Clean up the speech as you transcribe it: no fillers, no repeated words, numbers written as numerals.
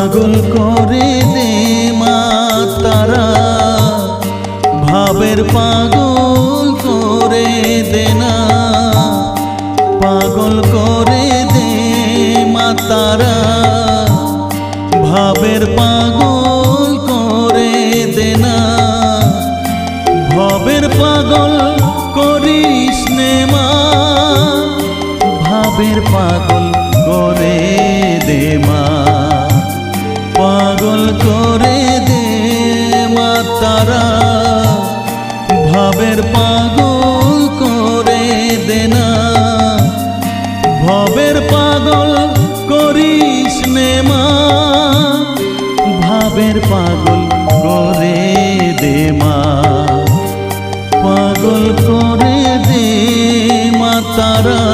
পাগল করে দে মা তারা, ভাবের পাগল করে দে না। পাগল করে দে মা তারা, ভাবের পাগল করে দে না। ভবের পাগল করিস নে মা, ভাবের পাগল করে দে মা। পাগল করে দে মা তারা, ভাবের পাগল করে দে না। ভবের পাগল করিস নে মা, ভাবের পাগল করে দে মা। পাগল করে দে মা তারা।